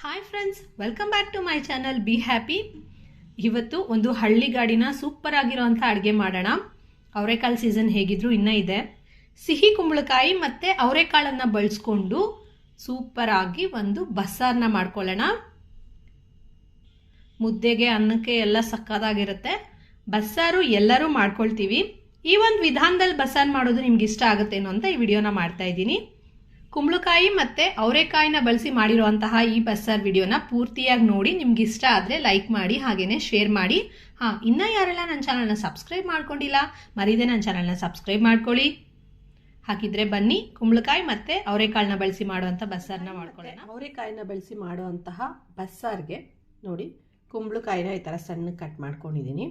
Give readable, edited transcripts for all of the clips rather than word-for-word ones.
Hi friends, welcome back to my channel be happy. ಇವತ್ತು ಒಂದು ಹಳ್ಳಿಗಾಡಿನ ಸೂಪರ್ ಆಗಿರೋಂಥ ಅಡುಗೆ ಮಾಡೋಣ. ಅವರೆಕಾಳು ಸೀಸನ್ ಹೇಗಿದ್ರು ಇನ್ನೂ ಇದೆ. ಸಿಹಿ ಕುಂಬಳಕಾಯಿ ಮತ್ತು ಅವರೆಕಾಳನ್ನು ಬಳಸ್ಕೊಂಡು ಸೂಪರ್ ಆಗಿ ಒಂದು ಬಸ್ಸಾರನ್ನ ಮಾಡ್ಕೊಳ್ಳೋಣ. ಮುದ್ದೆಗೆ ಅನ್ನಕ್ಕೆ ಎಲ್ಲ ಸಕ್ಕತ್ತಾಗಿರುತ್ತೆ. ಬಸ್ಸಾರು ಎಲ್ಲರೂ ಮಾಡ್ಕೊಳ್ತೀವಿ. ಈ ಒಂದು ವಿಧಾನದಲ್ಲಿ ಬಸ್ಸಾರು ಮಾಡೋದು ನಿಮ್ಗೆ ಇಷ್ಟ ಆಗುತ್ತೇನೋ ಅಂತ ಈ ವಿಡಿಯೋನ ಮಾಡ್ತಾ ಇದ್ದೀನಿ. ಕುಂಬಳಕಾಯಿ ಮತ್ತು ಅವರೆಕಾಯಿನ ಬಳಸಿ ಮಾಡಿರುವಂತಹ ಈ ಬಸ್ಸಾರು ವಿಡಿಯೋನ ಪೂರ್ತಿಯಾಗಿ ನೋಡಿ. ನಿಮ್ಗೆ ಇಷ್ಟ ಆದರೆ ಲೈಕ್ ಮಾಡಿ, ಹಾಗೆಯೇ ಶೇರ್ ಮಾಡಿ. ಇನ್ನೂ ಯಾರೆಲ್ಲ ನನ್ನ ಚಾನಲ್ನ ಸಬ್ಸ್ಕ್ರೈಬ್ ಮಾಡ್ಕೊಂಡಿಲ್ಲ ಮರೀದೆ ನನ್ನ ಚಾನಲ್ನ ಸಬ್ಸ್ಕ್ರೈಬ್ ಮಾಡ್ಕೊಳ್ಳಿ. ಹಾಕಿದ್ರೆ ಬನ್ನಿ ಕುಂಬಳಕಾಯಿ ಮತ್ತು ಅವರೆಕಾಳನ್ನ ಬಳಸಿ ಮಾಡುವಂಥ ಬಸ್ಸಾರನ್ನ ಮಾಡ್ಕೊಳ್ಳೋಣ. ಅವರೆಕಾಯಿನ ಬಳಸಿ ಮಾಡುವಂತಹ ಬಸ್ಸಾರಿಗೆ ನೋಡಿ, ಕುಂಬಳಕಾಯಿನ ಈ ಥರ ಸಣ್ಣಗೆ ಕಟ್ ಮಾಡ್ಕೊಂಡಿದ್ದೀನಿ.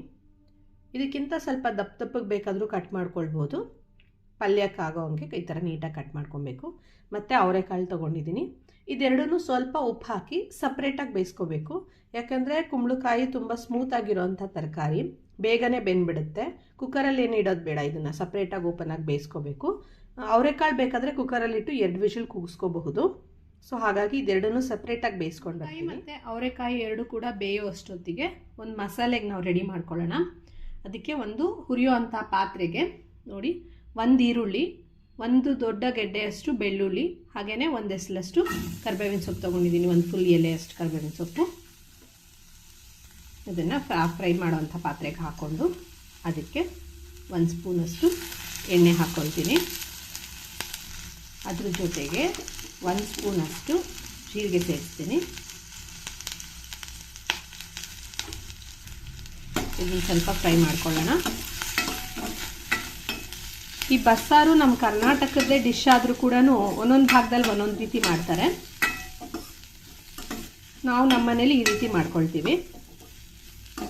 ಇದಕ್ಕಿಂತ ಸ್ವಲ್ಪ ದಪ್ಪಗೆ ಬೇಕಾದರೂ ಕಟ್ ಮಾಡ್ಕೊಳ್ಬೋದು. ಪಲ್ಯಕ್ಕಾಗೋ ಹಂಗೆ ಈ ಥರ ನೀಟಾಗಿ ಕಟ್ ಮಾಡ್ಕೊಬೇಕು. ಮತ್ತು ಅವರೆಕಾಳು ತೊಗೊಂಡಿದ್ದೀನಿ. ಇದೆರಡೂ ಸ್ವಲ್ಪ ಉಪ್ಪು ಹಾಕಿ ಸಪ್ರೇಟಾಗಿ ಬೇಯಿಸ್ಕೋಬೇಕು. ಯಾಕಂದರೆ ಕುಂಬಳಕಾಯಿ ತುಂಬ ಸ್ಮೂತಾಗಿರೋವಂಥ ತರಕಾರಿ, ಬೇಗನೆ ಬೆಂದ್ಬಿಡುತ್ತೆ. ಕುಕ್ಕರಲ್ಲಿ ಏನು ಇಡೋದು ಬೇಡ, ಇದನ್ನು ಸಪ್ರೇಟಾಗಿ ಓಪನಾಗಿ ಬೇಯಿಸ್ಕೋಬೇಕು. ಅವರೆಕಾಳು ಬೇಕಾದರೆ ಕುಕ್ಕರಲ್ಲಿಟ್ಟು 2 ವಿಷಲ್ ಕೂಗಿಸ್ಕೋಬಹುದು. ಸೊ ಹಾಗಾಗಿ ಇದೆರಡೂ ಸಪ್ರೇಟಾಗಿ ಬೇಯಿಸ್ಕೊಂಡು ಮತ್ತು ಅವರೆಕಾಯಿ ಎರಡು ಕೂಡ ಬೇಯೋ ಅಷ್ಟೊತ್ತಿಗೆ ಒಂದು ಮಸಾಲೆಗೆ ನಾವು ರೆಡಿ ಮಾಡ್ಕೊಳ್ಳೋಣ. ಅದಕ್ಕೆ ಒಂದು ಹುರಿಯೋ ಅಂಥ ಪಾತ್ರೆಗೆ ನೋಡಿ, 1 ಈರುಳ್ಳಿ, 1 ದೊಡ್ಡ ಗೆಡ್ಡೆಯಷ್ಟು ಬೆಳ್ಳುಳ್ಳಿ, ಹಾಗೆಯೇ 1 ಎಸಲಷ್ಟು ಕರಿಬೇವಿನ ಸೊಪ್ಪು ತೊಗೊಂಡಿದ್ದೀನಿ. 1 ಫುಲ್ ಎಲೆಯಷ್ಟು ಕರಿಬೇವಿನ ಸೊಪ್ಪು. ಇದನ್ನು ಫ್ರೈ ಮಾಡೋವಂಥ ಪಾತ್ರೆಗೆ ಹಾಕ್ಕೊಂಡು ಅದಕ್ಕೆ 1 ಸ್ಪೂನಷ್ಟು ಎಣ್ಣೆ ಹಾಕ್ಕೊಳ್ತೀನಿ. ಅದ್ರ ಜೊತೆಗೆ 1 ಸ್ಪೂನಷ್ಟು ಜೀರಿಗೆ ಸೇರಿಸ್ತೀನಿ. ಇದನ್ನು ಸ್ವಲ್ಪ ಫ್ರೈ ಮಾಡ್ಕೊಳ್ಳೋಣ. ಈ ಬಸ್ಸಾರು ನಮ್ಮ ಕರ್ನಾಟಕದ್ದೇ ಡಿಶ್ ಆದರೂ ಕೂಡ ಒಂದೊಂದು ಭಾಗದಲ್ಲಿ ಒಂದೊಂದು ರೀತಿ ಮಾಡ್ತಾರೆ. ನಾವು ನಮ್ಮ ಮನೇಲಿ ಈ ರೀತಿ ಮಾಡ್ಕೊಳ್ತೀವಿ.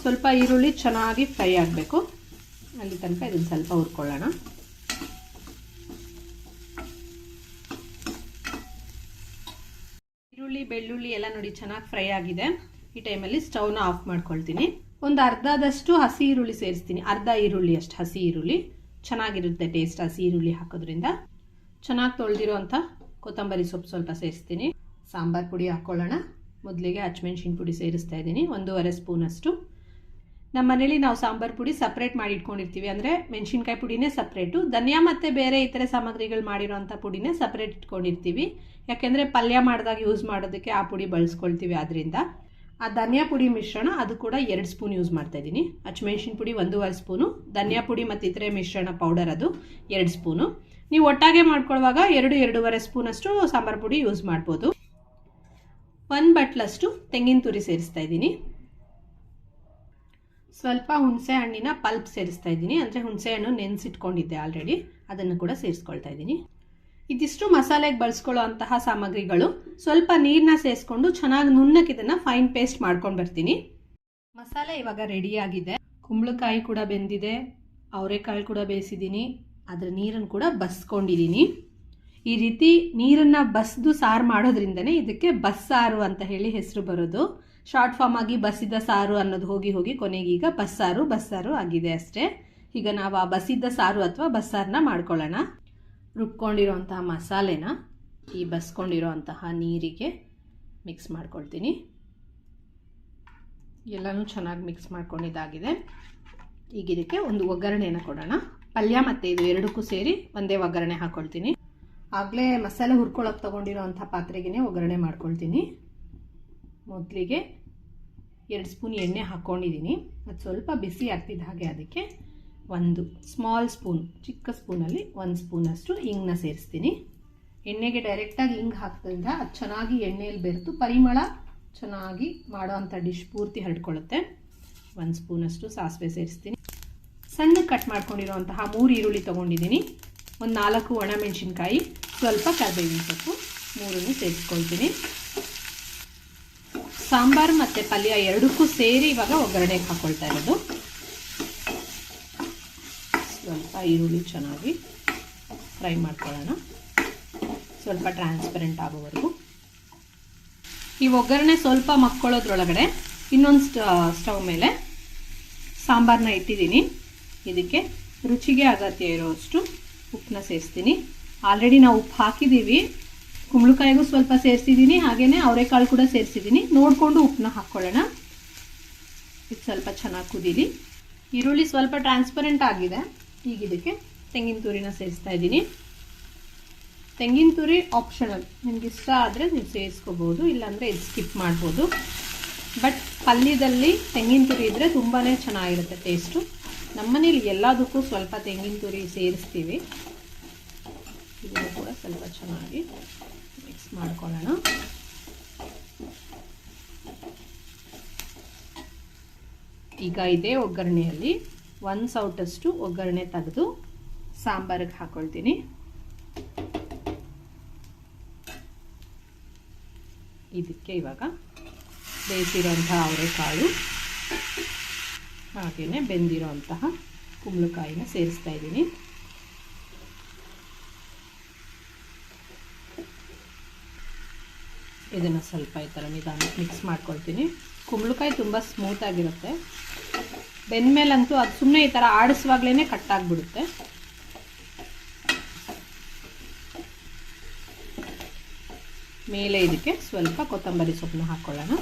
ಸ್ವಲ್ಪ ಈರುಳ್ಳಿ ಚೆನ್ನಾಗಿ ಫ್ರೈ ಆಗಬೇಕು, ಅಲ್ಲಿ ತನಕ ಇದನ್ನು ಸ್ವಲ್ಪ ಹುರ್ಕೊಳ್ಳೋಣ. ಈರುಳ್ಳಿ ಬೆಳ್ಳುಳ್ಳಿ ಎಲ್ಲ ನೋಡಿ ಚೆನ್ನಾಗಿ ಫ್ರೈ ಆಗಿದೆ. ಈ ಟೈಮಲ್ಲಿ ಸ್ಟವ್ನ ಆಫ್ ಮಾಡ್ಕೊಳ್ತೀನಿ. ಒಂದು ಅರ್ಧದಷ್ಟು ಹಸಿ ಈರುಳ್ಳಿ ಸೇರಿಸ್ತೀನಿ. ಅರ್ಧ ಈರುಳ್ಳಿ ಅಷ್ಟು ಹಸಿ ಈರುಳ್ಳಿ ಚೆನ್ನಾಗಿರುತ್ತೆ ಟೇಸ್ಟ್. ಹಸಿ ಈರುಳ್ಳಿ ಹಾಕೋದ್ರಿಂದ ಚೆನ್ನಾಗಿ ತೊಳೆದಿರೋ ಅಂಥ ಕೊತ್ತಂಬರಿ ಸೊಪ್ಪು ಸ್ವಲ್ಪ ಸೇರಿಸ್ತೀನಿ. ಸಾಂಬಾರು ಪುಡಿ ಹಾಕ್ಕೊಳ್ಳೋಣ. ಮೊದಲಿಗೆ ಹಸಿಮೆಣ್ಸಿನ ಪುಡಿ ಸೇರಿಸ್ತಾ ಇದ್ದೀನಿ, 1.5 ಸ್ಪೂನಷ್ಟು. ನಮ್ಮ ಮನೇಲಿ ನಾವು ಸಾಂಬಾರು ಪುಡಿ ಸಪ್ರೇಟ್ ಮಾಡಿ ಇಟ್ಕೊಂಡಿರ್ತೀವಿ. ಅಂದರೆ ಮೆಣಸಿನ್ಕಾಯಿ ಪುಡಿನೇ ಸಪ್ರೇಟು, ಧನಿಯಾ ಮತ್ತು ಬೇರೆ ಇತರೆ ಸಾಮಗ್ರಿಗಳು ಮಾಡಿರೋ ಅಂಥ ಪುಡಿನೇ ಸಪ್ರೇಟ್ ಇಟ್ಕೊಂಡಿರ್ತೀವಿ. ಯಾಕೆಂದರೆ ಪಲ್ಯ ಮಾಡಿದಾಗ ಯೂಸ್ ಮಾಡೋದಕ್ಕೆ ಆ ಪುಡಿ ಬಳಸ್ಕೊಳ್ತೀವಿ. ಆದ್ದರಿಂದ ಆ ಧನಿಯಾ ಪುಡಿ ಮಿಶ್ರಣ ಅದು ಕೂಡ 2 ಸ್ಪೂನ್ ಯೂಸ್ ಮಾಡ್ತಾ ಇದ್ದೀನಿ. ಹಸಿಮೆಣ್ಸಿನ ಪುಡಿ 1.5 ಸ್ಪೂನು, ಧನಿಯಾ ಪುಡಿ ಮತ್ತು ಇತರೆ ಮಿಶ್ರಣ ಪೌಡರ್ ಅದು 2 ಸ್ಪೂನು. ನೀವು ಒಟ್ಟಾಗೆ ಮಾಡ್ಕೊಳ್ಳುವಾಗ 2-2.5 ಸ್ಪೂನಷ್ಟು ಸಾಂಬಾರು ಪುಡಿ ಯೂಸ್ ಮಾಡ್ಬೋದು. 1 ಬಟ್ಲಷ್ಟು ತೆಂಗಿನ ತುರಿ ಸೇರಿಸ್ತಾ ಇದ್ದೀನಿ. ಸ್ವಲ್ಪ ಹುಣಸೆ ಹಣ್ಣಿನ ಪಲ್ಪ್ ಸೇರಿಸ್ತಾ ಇದ್ದೀನಿ. ಅಂದರೆ ಹುಣಸೆ ಹಣ್ಣು ನೆನೆಸಿಟ್ಕೊಂಡಿದ್ದೆ ಆಲ್ರೆಡಿ, ಅದನ್ನು ಕೂಡ ಸೇರಿಸ್ಕೊಳ್ತಾ ಇದ್ದೀನಿ. ಇದಿಷ್ಟು ಮಸಾಲೆಗೆ ಬಳಸ್ಕೊಳ್ಳೋ ಅಂತಹ ಸಾಮಗ್ರಿಗಳು. ಸ್ವಲ್ಪ ನೀರನ್ನ ಸೇರಿಸ್ಕೊಂಡು ಚೆನ್ನಾಗಿ ನುಣ್ಣಕ್ಕೆ ಇದನ್ನು ಫೈನ್ ಪೇಸ್ಟ್ ಮಾಡ್ಕೊಂಡು ಬರ್ತೀನಿ. ಮಸಾಲೆ ಇವಾಗ ರೆಡಿಯಾಗಿದೆ. ಕುಂಬಳಕಾಯಿ ಕೂಡ ಬೆಂದಿದೆ, ಅವರೆಕಾಳು ಕೂಡ ಬೇಯಿಸಿದ್ದೀನಿ, ಅದರ ನೀರನ್ನು ಕೂಡ ಬಸ್ಕೊಂಡಿದ್ದೀನಿ. ಈ ರೀತಿ ನೀರನ್ನು ಬಸ್ದು ಸಾರು ಮಾಡೋದ್ರಿಂದನೇ ಇದಕ್ಕೆ ಬಸ್ಸಾರು ಅಂತ ಹೇಳಿ ಹೆಸರು ಬರೋದು. ಶಾರ್ಟ್ ಫಾರ್ಮ್ ಆಗಿ ಬಸಿದ ಸಾರು ಅನ್ನೋದು ಹೋಗಿ ಹೋಗಿ ಕೊನೆಗೀಗ ಬಸ್ಸಾರು ಆಗಿದೆ ಅಷ್ಟೇ. ಈಗ ನಾವು ಆ ಬಸಿದ ಸಾರು ಅಥವಾ ಬಸ್ಸಾರನ್ನ ಮಾಡ್ಕೊಳ್ಳೋಣ. ರುಬ್ಕೊಂಡಿರೋಂತಹ ಮಸಾಲೆನ ಈ ಬಸ್ಕೊಂಡಿರೋಂತಹ ನೀರಿಗೆ ಮಿಕ್ಸ್ ಮಾಡ್ಕೊಳ್ತೀನಿ. ಎಲ್ಲನೂ ಚೆನ್ನಾಗಿ ಮಿಕ್ಸ್ ಮಾಡ್ಕೊಂಡಿದ್ದಾಗಿದೆ. ಈಗ ಇದಕ್ಕೆ ಒಂದು ಒಗ್ಗರಣೆನ ಕೊಡೋಣ. ಪಲ್ಯ ಮತ್ತು ಇದು ಎರಡಕ್ಕೂ ಸೇರಿ ಒಂದೇ ಒಗ್ಗರಣೆ ಹಾಕ್ಕೊಳ್ತೀನಿ. ಆಗಲೇ ಮಸಾಲೆ ಹುರ್ಕೊಳ್ಳೋಕೆ ತೊಗೊಂಡಿರೋಂಥ ಪಾತ್ರೆಗೆ ಒಗ್ಗರಣೆ ಮಾಡ್ಕೊಳ್ತೀನಿ. ಮೊದಲಿಗೆ 2 ಸ್ಪೂನ್ ಎಣ್ಣೆ ಹಾಕ್ಕೊಂಡಿದ್ದೀನಿ. ಅದು ಸ್ವಲ್ಪ ಬಿಸಿ ಆಗ್ತಿದ್ದ ಹಾಗೆ ಅದಕ್ಕೆ 1 ಸ್ಮಾಲ್ ಸ್ಪೂನ್, ಚಿಕ್ಕ ಸ್ಪೂನಲ್ಲಿ 1 ಸ್ಪೂನಷ್ಟು ಹಿಂಗನ್ನ ಸೇರಿಸ್ತೀನಿ. ಎಣ್ಣೆಗೆ ಡೈರೆಕ್ಟಾಗಿ ಹಿಂಗೆ ಹಾಕೋದ್ರಿಂದ ಅದು ಚೆನ್ನಾಗಿ ಎಣ್ಣೆಯಲ್ಲಿ ಬೆರೆತು ಪರಿಮಳ ಚೆನ್ನಾಗಿ ಮಾಡೋ ಅಂಥ ಡಿಶ್ ಪೂರ್ತಿ ಹರಡ್ಕೊಳ್ಳುತ್ತೆ. 1 ಸ್ಪೂನಷ್ಟು ಸಾಸಿವೆ ಸೇರಿಸ್ತೀನಿ. ಸಣ್ಣ ಕಟ್ ಮಾಡ್ಕೊಂಡಿರೋಂತಹ 3 ಈರುಳ್ಳಿ ತೊಗೊಂಡಿದ್ದೀನಿ. ಒಂದು 4 ಒಣಮೆಣಸಿನ್ಕಾಯಿ, ಸ್ವಲ್ಪ ಕರಿಬೇವಿನ ಸೊಪ್ಪು, 3 ಸೇರಿಸ್ಕೊಳ್ತೀನಿ. ಸಾಂಬಾರು ಮತ್ತು ಪಲ್ಯ ಎರಡಕ್ಕೂ ಸೇರಿ ಇವಾಗ ಒಗ್ಗರಣೆಗೆ ಹಾಕ್ಕೊಳ್ತಾ ಇರೋದು. ಸ್ವಲ್ಪ ಈರುಳ್ಳಿ ಚೆನ್ನಾಗಿ ಫ್ರೈ ಮಾಡ್ಕೊಳ್ಳೋಣ, ಸ್ವಲ್ಪ ಟ್ರಾನ್ಸ್ಪರೆಂಟ್ ಆಗೋವರೆಗೂ. ಈ ಒಗ್ಗರಣೆ ಸ್ವಲ್ಪ ಮಕ್ಕೊಳ್ಳೋದ್ರೊಳಗಡೆ ಇನ್ನೊಂದು ಸ್ಟವ್ ಮೇಲೆ ಸಾಂಬಾರನ್ನ ಇಟ್ಟಿದ್ದೀನಿ. ಇದಕ್ಕೆ ರುಚಿಗೆ ಅಗತ್ಯ ಇರೋಷ್ಟು ಉಪ್ಪನ್ನ ಸೇರಿಸ್ತೀನಿ. ಆಲ್ರೆಡಿ ನಾವು ಉಪ್ಪು ಹಾಕಿದ್ದೀವಿ, ಕುಂಬಳಕಾಯಿಗೂ ಸ್ವಲ್ಪ ಸೇರಿಸಿದ್ದೀನಿ, ಹಾಗೆಯೇ ಅವರೆಕಾಳು ಕೂಡ ಸೇರಿಸಿದ್ದೀನಿ. ನೋಡಿಕೊಂಡು ಉಪ್ಪನ್ನ ಹಾಕ್ಕೊಳ್ಳೋಣ. ಇದು ಸ್ವಲ್ಪ ಚೆನ್ನಾಗಿ ಕುದೀಲಿ. ಈರುಳ್ಳಿ ಸ್ವಲ್ಪ ಟ್ರಾನ್ಸ್ಪರೆಂಟ್ ಆಗಿದೆ. ಈಗ ಇದಕ್ಕೆ ತೆಂಗಿನ ತುರಿನ ಸೇರಿಸ್ತಾ ಇದ್ದೀನಿ. ತೆಂಗಿನ ತುರಿ ಆಪ್ಷನಲ್, ನಿಮ್ಗೆ ಇಷ್ಟ ಆದರೆ ನೀವು ಸೇರಿಸ್ಕೋಬೋದು, ಇಲ್ಲಾಂದರೆ ಇದು ಸ್ಕಿಪ್ ಮಾಡ್ಬೋದು. ಬಟ್ ಪಲ್ಯದಲ್ಲಿ ತೆಂಗಿನ ತುರಿ ಇದ್ದರೆ ತುಂಬಾ ಚೆನ್ನಾಗಿರುತ್ತೆ ಟೇಸ್ಟು. ನಮ್ಮನೇಲಿ ಎಲ್ಲದಕ್ಕೂ ಸ್ವಲ್ಪ ತೆಂಗಿನ ತುರಿ ಸೇರಿಸ್ತೀವಿ. ಇದನ್ನು ಕೂಡ ಸ್ವಲ್ಪ ಚೆನ್ನಾಗಿ ಮಿಕ್ಸ್ ಮಾಡ್ಕೊಳ್ಳೋಣ. ಈಗ ಇದೇ ಒಗ್ಗರಣೆಯಲ್ಲಿ 1 ಸೌಟಷ್ಟು ಒಗ್ಗರಣೆ ತೆಗೆದು ಸಾಂಬಾರಿಗೆ ಹಾಕೊಳ್ತೀನಿ. ಇದಕ್ಕೆ ಇವಾಗ ಬೇಯಿಸಿರೋಂತಹ ಅವರೆಕಾಳು ಹಾಗೆಯೇ ಬೆಂದಿರೋಂತಹ ಕುಂಬಳಕಾಯಿನ ಸೇರಿಸ್ತಾ ಇದ್ದೀನಿ. ಇದನ್ನು ಸ್ವಲ್ಪ ಈ ಥರ ನಿಧಾನಕ್ಕೆ ಮಿಕ್ಸ್ ಮಾಡ್ಕೊಳ್ತೀನಿ. ಕುಂಬಳಕಾಯಿ ತುಂಬ ಸ್ಮೂತಾಗಿರುತ್ತೆ. ಬೆಂದಮೇಲಂತೂ ಅದು ಸುಮ್ಮನೆ ಈ ಥರ ಆಡಿಸುವಾಗಲೇ ಕಟ್ಟಾಗ್ಬಿಡುತ್ತೆ. ಮೇಲೆ ಇದಕ್ಕೆ ಸ್ವಲ್ಪ ಕೊತ್ತಂಬರಿ ಸೊಪ್ಪನ್ನ ಹಾಕ್ಕೊಳ್ಳೋಣ.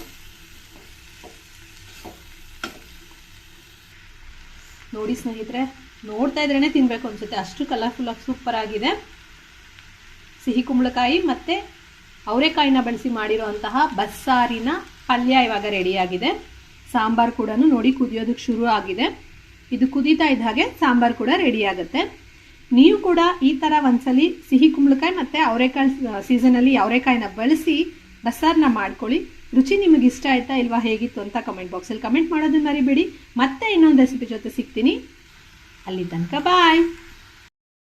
ನೋಡಿ ಸ್ನೇಹಿತರೆ, ನೋಡ್ತಾ ಇದ್ರೇ ತಿನ್ನಬೇಕು ಅನಿಸುತ್ತೆ, ಅಷ್ಟು ಕಲರ್ಫುಲ್ಲಾಗಿ ಸೂಪರ್ ಆಗಿದೆ. ಸಿಹಿ ಕುಂಬಳಕಾಯಿ ಮತ್ತು ಅವರೆಕಾಯಿನ ಬಳಸಿ ಮಾಡಿರೋಂತಹ ಬಸ್ಸಾರಿನ ಪಲ್ಯ ಇವಾಗ ರೆಡಿಯಾಗಿದೆ. ಸಾಂಬಾರು ಕೂಡ ನೋಡಿ ಕುದಿಯೋದಕ್ಕೆ ಶುರು ಆಗಿದೆ. ಇದು ಕುದೀತಾ ಇದ್ದ ಹಾಗೆ ಸಾಂಬಾರು ಕೂಡ ರೆಡಿ ಆಗುತ್ತೆ. ನೀವು ಕೂಡ ಈ ಥರ ಒಂದ್ಸಲಿ ಸಿಹಿ ಕುಂಬಳಕಾಯಿ ಮತ್ತು ಅವರೆಕಾಳು ಸೀಸನಲ್ಲಿ ಅವರೆಕಾಯಿನ ಬಳಸಿ ಬಸ್ಸಾರನ್ನ ಮಾಡ್ಕೊಳ್ಳಿ. ರುಚಿ ನಿಮಗೆ ಇಷ್ಟ ಆಯ್ತಾ ಇಲ್ವಾ, ಹೇಗಿತ್ತು ಅಂತ ಕಮೆಂಟ್ ಬಾಕ್ಸಲ್ಲಿ ಕಮೆಂಟ್ ಮಾಡೋದನ್ನ ಮರಿಬೇಡಿ. ಮತ್ತೆ ಇನ್ನೊಂದು ರೆಸಿಪಿ ಜೊತೆ ಸಿಗ್ತೀನಿ. ಅಲ್ಲಿ ತನಕ ಬಾಯ್.